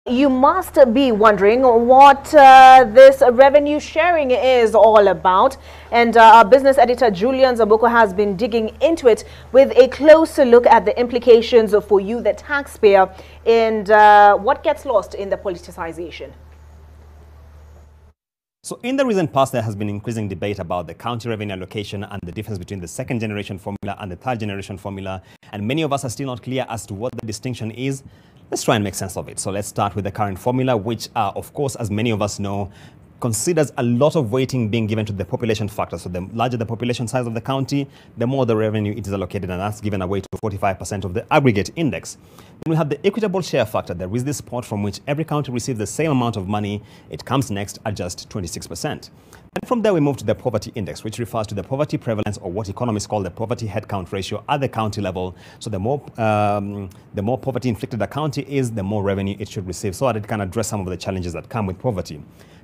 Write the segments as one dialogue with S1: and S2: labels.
S1: You must be wondering what this revenue sharing is all about, and our business editor Julians Amboko has been digging into it with a closer look at the implications for you, the taxpayer, and what gets lost in the politicization.
S2: So in the recent past, there has been increasing debate about the county revenue allocation and the difference between the second generation formula and the third generation formula. And many of us are still not clear as to what the distinction is. Let's try and make sense of it. So let's start with the current formula, which, of course, as many of us know, considers a lot of weighting being given to the population factor. So the larger the population size of the county, the more the revenue it is allocated, and that's given away to 45% of the aggregate index. Then we have the equitable share factor. There is this pot from which every county receives the same amount of money. It comes next at just 26%. And from there, we move to the poverty index, which refers to the poverty prevalence, or what economists call the poverty headcount ratio at the county level. So the more poverty inflicted a county is, the more revenue it should receive, so that it can address some of the challenges that come with poverty.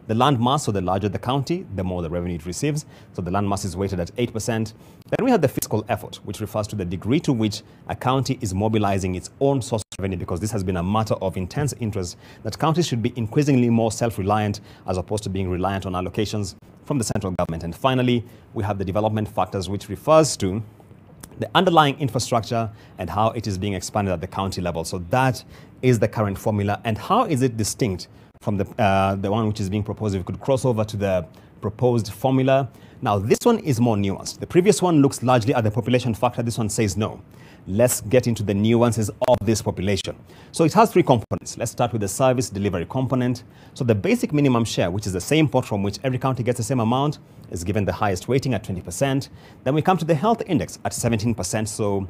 S2: The land mass, so the larger the county, the more the revenue it receives. So the land mass is weighted at 8%. Then we have the fiscal effort, which refers to the degree to which a county is mobilizing its own source of revenue, because this has been a matter of intense interest that counties should be increasingly more self-reliant as opposed to being reliant on allocations from the central government. And finally, we have the development factors, which refers to the underlying infrastructure and how it is being expanded at the county level. So that is the current formula. And how is it distinct from the one which is being proposed? If we could cross over to the proposed formula. Now, this one is more nuanced. The previous one looks largely at the population factor. This one says no. Let's get into the nuances of this population. So it has three components. Let's start with the service delivery component. So the basic minimum share, which is the same pot from which every county gets the same amount, is given the highest weighting at 20%. Then we come to the health index at 17%. So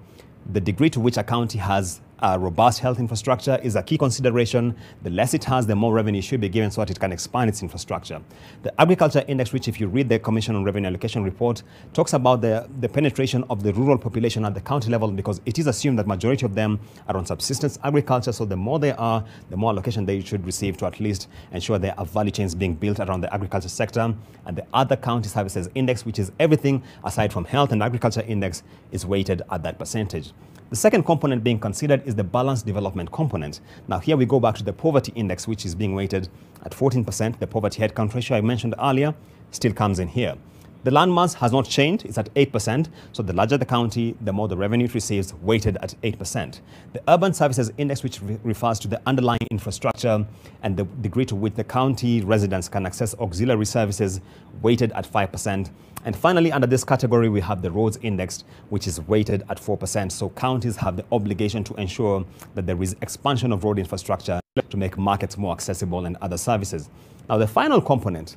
S2: the degree to which a county has a robust health infrastructure is a key consideration. The less it has, the more revenue should be given so that it can expand its infrastructure. The agriculture index, which if you read the Commission on Revenue Allocation report, talks about the penetration of the rural population at the county level, because it is assumed that majority of them are on subsistence agriculture. So the more they are, the more allocation they should receive to at least ensure there are value chains being built around the agriculture sector. And the other county services index, which is everything aside from health and agriculture index, is weighted at that percentage. The second component being considered is the balanced development component. Now here we go back to the poverty index, which is being weighted at 14%. The poverty headcount ratio I mentioned earlier still comes in here. The land mass has not changed. It's at 8%. So the larger the county, the more the revenue it receives, weighted at 8%. The urban services index, which refers to the underlying infrastructure and the degree to which the county residents can access auxiliary services, weighted at 5%. And finally, under this category, we have the roads index, which is weighted at 4%. So counties have the obligation to ensure that there is expansion of road infrastructure to make markets more accessible and other services. Now, the final component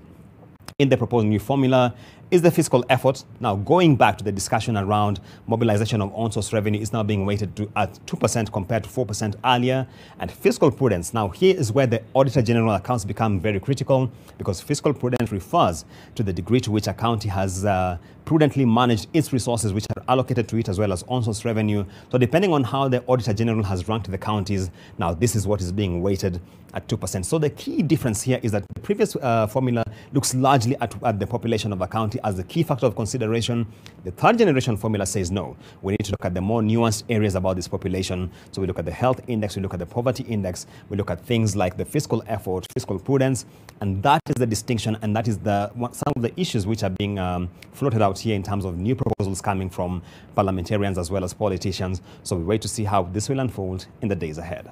S2: in the proposed new formula is the fiscal effort. Now, going back to the discussion around mobilization of on-source revenue is now being weighted to at 2% compared to 4% earlier. And fiscal prudence. Now, here is where the Auditor General accounts become very critical, because fiscal prudence refers to the degree to which a county has prudently managed its resources which are allocated to it, as well as on-source revenue. So depending on how the Auditor General has ranked the counties, now this is what is being weighted at 2%. So the key difference here is that the previous formula looks largely at the population of a county as the key factor of consideration. The third generation formula says no. We need to look at the more nuanced areas about this population. So we look at the health index, we look at the poverty index, we look at things like the fiscal effort, fiscal prudence, and that is the distinction, and that is some of the issues which are being floated out here in terms of new proposals coming from parliamentarians as well as politicians. So we wait to see how this will unfold in the days ahead.